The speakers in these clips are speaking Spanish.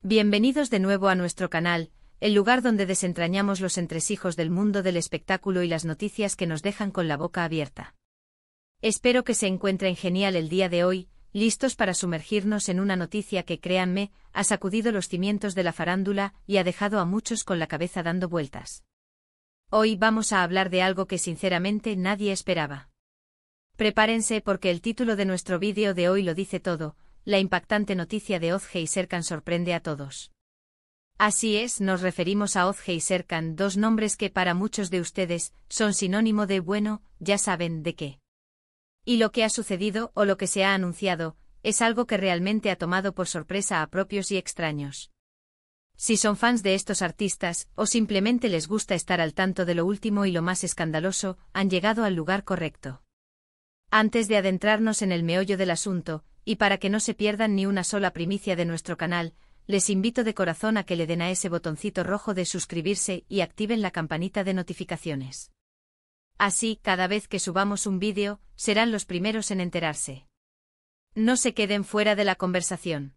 Bienvenidos de nuevo a nuestro canal, el lugar donde desentrañamos los entresijos del mundo del espectáculo y las noticias que nos dejan con la boca abierta. Espero que se encuentren genial el día de hoy, listos para sumergirnos en una noticia que, créanme, ha sacudido los cimientos de la farándula y ha dejado a muchos con la cabeza dando vueltas. Hoy vamos a hablar de algo que sinceramente nadie esperaba. Prepárense porque el título de nuestro vídeo de hoy lo dice todo: la impactante noticia de Ozge y Serkan sorprende a todos. Así es, nos referimos a Ozge y Serkan, dos nombres que para muchos de ustedes son sinónimo de, bueno, ya saben de qué. Y lo que ha sucedido o lo que se ha anunciado es algo que realmente ha tomado por sorpresa a propios y extraños. Si son fans de estos artistas o simplemente les gusta estar al tanto de lo último y lo más escandaloso, han llegado al lugar correcto. Antes de adentrarnos en el meollo del asunto, y para que no se pierdan ni una sola primicia de nuestro canal, les invito de corazón a que le den a ese botoncito rojo de suscribirse y activen la campanita de notificaciones. Así, cada vez que subamos un vídeo, serán los primeros en enterarse. No se queden fuera de la conversación.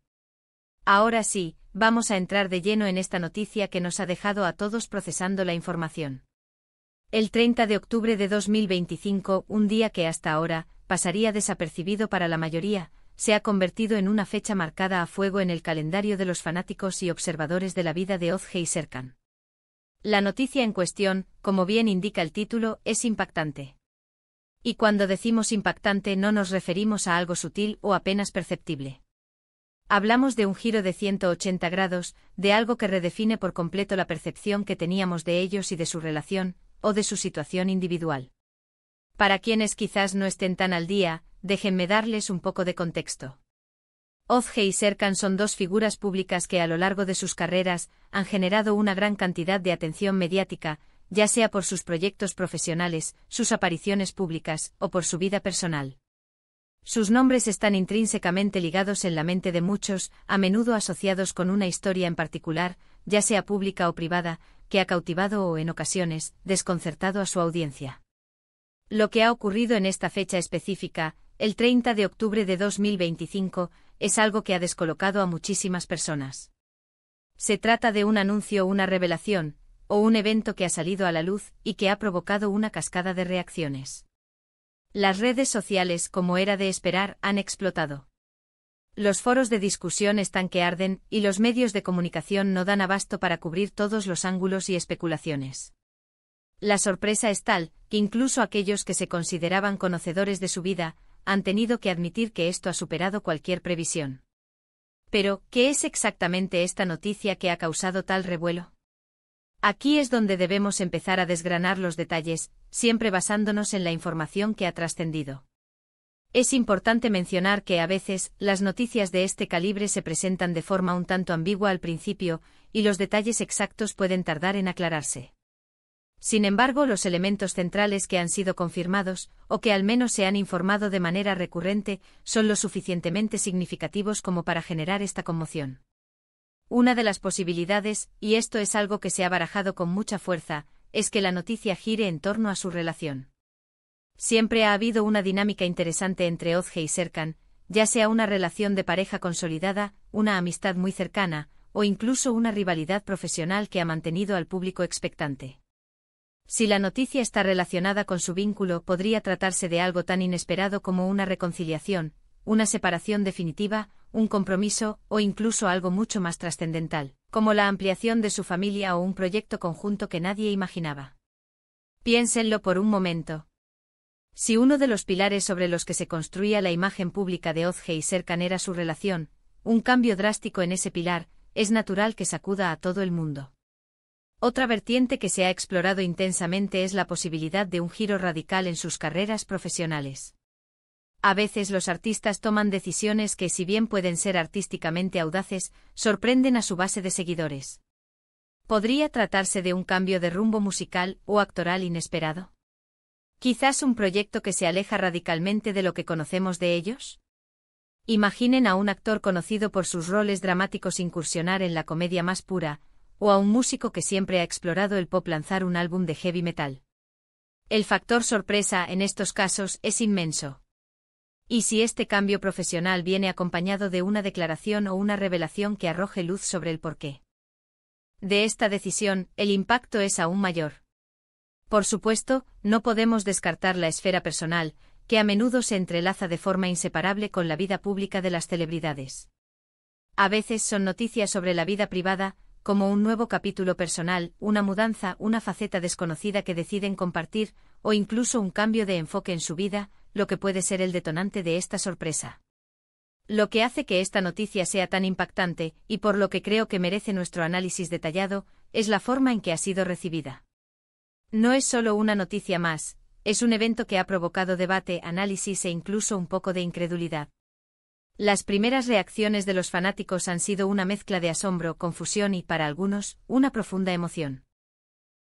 Ahora sí, vamos a entrar de lleno en esta noticia que nos ha dejado a todos procesando la información. El 30 de octubre de 2025, un día que hasta ahora pasaría desapercibido para la mayoría, se ha convertido en una fecha marcada a fuego en el calendario de los fanáticos y observadores de la vida de Ozge y Serkan. La noticia en cuestión, como bien indica el título, es impactante. Y cuando decimos impactante no nos referimos a algo sutil o apenas perceptible. Hablamos de un giro de 180 grados, de algo que redefine por completo la percepción que teníamos de ellos y de su relación, o de su situación individual. Para quienes quizás no estén tan al día, déjenme darles un poco de contexto. Ozge y Serkan son dos figuras públicas que a lo largo de sus carreras han generado una gran cantidad de atención mediática, ya sea por sus proyectos profesionales, sus apariciones públicas o por su vida personal. Sus nombres están intrínsecamente ligados en la mente de muchos, a menudo asociados con una historia en particular, ya sea pública o privada, que ha cautivado o, en ocasiones, desconcertado a su audiencia. Lo que ha ocurrido en esta fecha específica, el 30 de octubre de 2025, es algo que ha descolocado a muchísimas personas. Se trata de un anuncio, una revelación, o un evento que ha salido a la luz y que ha provocado una cascada de reacciones. Las redes sociales, como era de esperar, han explotado. Los foros de discusión están que arden y los medios de comunicación no dan abasto para cubrir todos los ángulos y especulaciones. La sorpresa es tal, que incluso aquellos que se consideraban conocedores de su vida, han tenido que admitir que esto ha superado cualquier previsión. Pero, ¿qué es exactamente esta noticia que ha causado tal revuelo? Aquí es donde debemos empezar a desgranar los detalles, siempre basándonos en la información que ha trascendido. Es importante mencionar que a veces, las noticias de este calibre se presentan de forma un tanto ambigua al principio, y los detalles exactos pueden tardar en aclararse. Sin embargo, los elementos centrales que han sido confirmados, o que al menos se han informado de manera recurrente, son lo suficientemente significativos como para generar esta conmoción. Una de las posibilidades, y esto es algo que se ha barajado con mucha fuerza, es que la noticia gire en torno a su relación. Siempre ha habido una dinámica interesante entre Ozge y Serkan, ya sea una relación de pareja consolidada, una amistad muy cercana, o incluso una rivalidad profesional que ha mantenido al público expectante. Si la noticia está relacionada con su vínculo, podría tratarse de algo tan inesperado como una reconciliación, una separación definitiva, un compromiso, o incluso algo mucho más trascendental, como la ampliación de su familia o un proyecto conjunto que nadie imaginaba. Piénsenlo por un momento. Si uno de los pilares sobre los que se construía la imagen pública de Ozge y Serkan era su relación, un cambio drástico en ese pilar, es natural que sacuda a todo el mundo. Otra vertiente que se ha explorado intensamente es la posibilidad de un giro radical en sus carreras profesionales. A veces los artistas toman decisiones que, si bien pueden ser artísticamente audaces, sorprenden a su base de seguidores. ¿Podría tratarse de un cambio de rumbo musical o actoral inesperado? ¿Quizás un proyecto que se aleja radicalmente de lo que conocemos de ellos? Imaginen a un actor conocido por sus roles dramáticos incursionar en la comedia más pura, o a un músico que siempre ha explorado el pop lanzar un álbum de heavy metal. El factor sorpresa en estos casos es inmenso. Y si este cambio profesional viene acompañado de una declaración o una revelación que arroje luz sobre el porqué de esta decisión, el impacto es aún mayor. Por supuesto, no podemos descartar la esfera personal, que a menudo se entrelaza de forma inseparable con la vida pública de las celebridades. A veces son noticias sobre la vida privada, como un nuevo capítulo personal, una mudanza, una faceta desconocida que deciden compartir, o incluso un cambio de enfoque en su vida, lo que puede ser el detonante de esta sorpresa. Lo que hace que esta noticia sea tan impactante, y por lo que creo que merece nuestro análisis detallado, es la forma en que ha sido recibida. No es solo una noticia más, es un evento que ha provocado debate, análisis e incluso un poco de incredulidad. Las primeras reacciones de los fanáticos han sido una mezcla de asombro, confusión y, para algunos, una profunda emoción.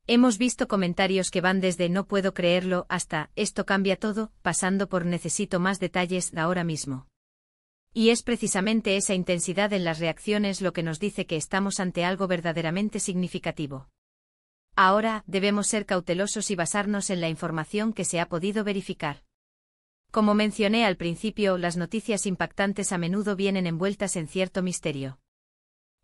Hemos visto comentarios que van desde "no puedo creerlo" hasta "esto cambia todo", pasando por "necesito más detalles ahora mismo". Y es precisamente esa intensidad en las reacciones lo que nos dice que estamos ante algo verdaderamente significativo. Ahora, debemos ser cautelosos y basarnos en la información que se ha podido verificar. Como mencioné al principio, las noticias impactantes a menudo vienen envueltas en cierto misterio.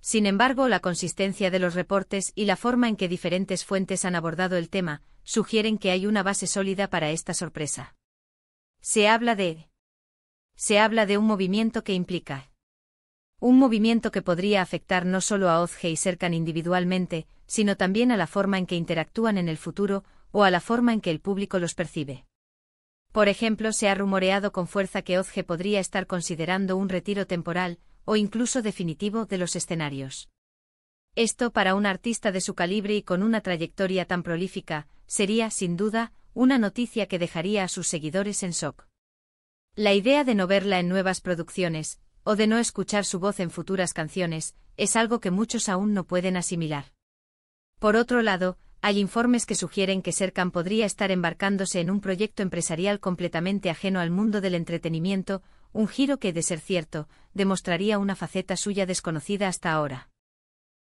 Sin embargo, la consistencia de los reportes y la forma en que diferentes fuentes han abordado el tema sugieren que hay una base sólida para esta sorpresa. Se habla de un movimiento que implica un movimiento que podría afectar no solo a Ozge y Serkan individualmente, sino también a la forma en que interactúan en el futuro, o a la forma en que el público los percibe. Por ejemplo, se ha rumoreado con fuerza que Ozge podría estar considerando un retiro temporal, o incluso definitivo, de los escenarios. Esto, para un artista de su calibre y con una trayectoria tan prolífica, sería, sin duda, una noticia que dejaría a sus seguidores en shock. La idea de no verla en nuevas producciones, o de no escuchar su voz en futuras canciones, es algo que muchos aún no pueden asimilar. Por otro lado, hay informes que sugieren que Serkan podría estar embarcándose en un proyecto empresarial completamente ajeno al mundo del entretenimiento, un giro que, de ser cierto, demostraría una faceta suya desconocida hasta ahora.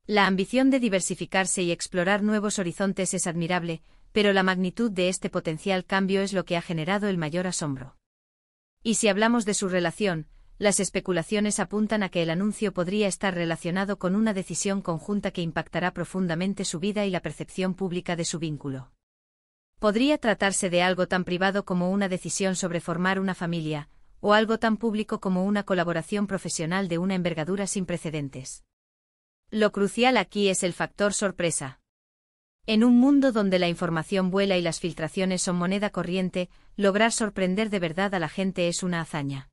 La ambición de diversificarse y explorar nuevos horizontes es admirable, pero la magnitud de este potencial cambio es lo que ha generado el mayor asombro. Y si hablamos de su relación, las especulaciones apuntan a que el anuncio podría estar relacionado con una decisión conjunta que impactará profundamente su vida y la percepción pública de su vínculo. Podría tratarse de algo tan privado como una decisión sobre formar una familia, o algo tan público como una colaboración profesional de una envergadura sin precedentes. Lo crucial aquí es el factor sorpresa. En un mundo donde la información vuela y las filtraciones son moneda corriente, lograr sorprender de verdad a la gente es una hazaña.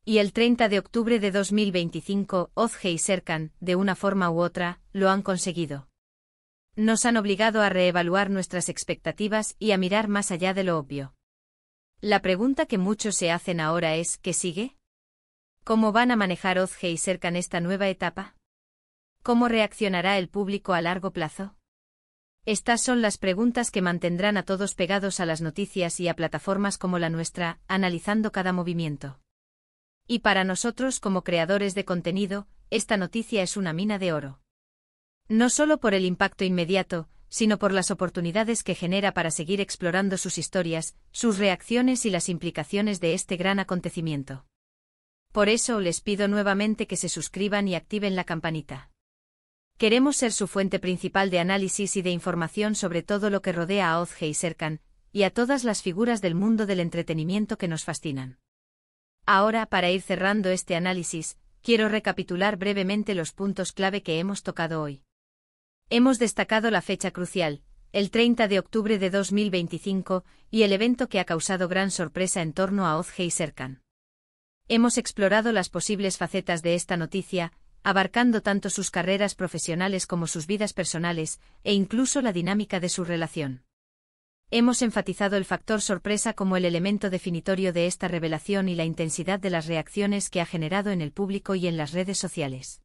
Y el 30 de octubre de 2025, Ozge y Serkan, de una forma u otra, lo han conseguido. Nos han obligado a reevaluar nuestras expectativas y a mirar más allá de lo obvio. La pregunta que muchos se hacen ahora es, ¿qué sigue? ¿Cómo van a manejar Ozge y Serkan esta nueva etapa? ¿Cómo reaccionará el público a largo plazo? Estas son las preguntas que mantendrán a todos pegados a las noticias y a plataformas como la nuestra, analizando cada movimiento. Y para nosotros como creadores de contenido, esta noticia es una mina de oro. No solo por el impacto inmediato, sino por las oportunidades que genera para seguir explorando sus historias, sus reacciones y las implicaciones de este gran acontecimiento. Por eso les pido nuevamente que se suscriban y activen la campanita. Queremos ser su fuente principal de análisis y de información sobre todo lo que rodea a Ozge y Serkan, y a todas las figuras del mundo del entretenimiento que nos fascinan. Ahora, para ir cerrando este análisis, quiero recapitular brevemente los puntos clave que hemos tocado hoy. Hemos destacado la fecha crucial, el 30 de octubre de 2025, y el evento que ha causado gran sorpresa en torno a Ozge y Serkan. Hemos explorado las posibles facetas de esta noticia, abarcando tanto sus carreras profesionales como sus vidas personales, e incluso la dinámica de su relación. Hemos enfatizado el factor sorpresa como el elemento definitorio de esta revelación y la intensidad de las reacciones que ha generado en el público y en las redes sociales.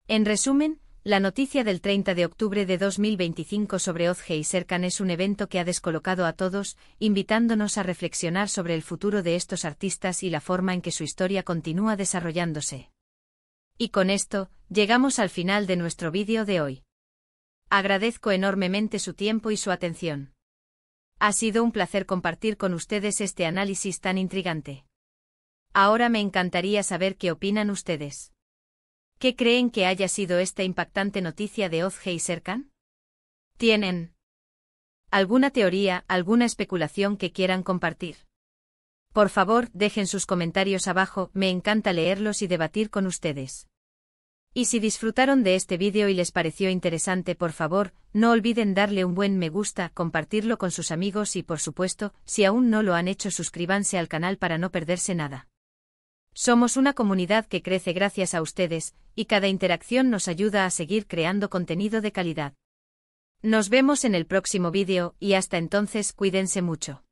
En resumen, la noticia del 30 de octubre de 2025 sobre Ozge y Serkan es un evento que ha descolocado a todos, invitándonos a reflexionar sobre el futuro de estos artistas y la forma en que su historia continúa desarrollándose. Y con esto, llegamos al final de nuestro vídeo de hoy. Agradezco enormemente su tiempo y su atención. Ha sido un placer compartir con ustedes este análisis tan intrigante. Ahora me encantaría saber qué opinan ustedes. ¿Qué creen que haya sido esta impactante noticia de Ozge y Serkan? ¿Tienen alguna teoría, alguna especulación que quieran compartir? Por favor, dejen sus comentarios abajo, me encanta leerlos y debatir con ustedes. Y si disfrutaron de este vídeo y les pareció interesante, por favor, no olviden darle un buen me gusta, compartirlo con sus amigos y, por supuesto, si aún no lo han hecho, suscríbanse al canal para no perderse nada. Somos una comunidad que crece gracias a ustedes, y cada interacción nos ayuda a seguir creando contenido de calidad. Nos vemos en el próximo vídeo, y hasta entonces cuídense mucho.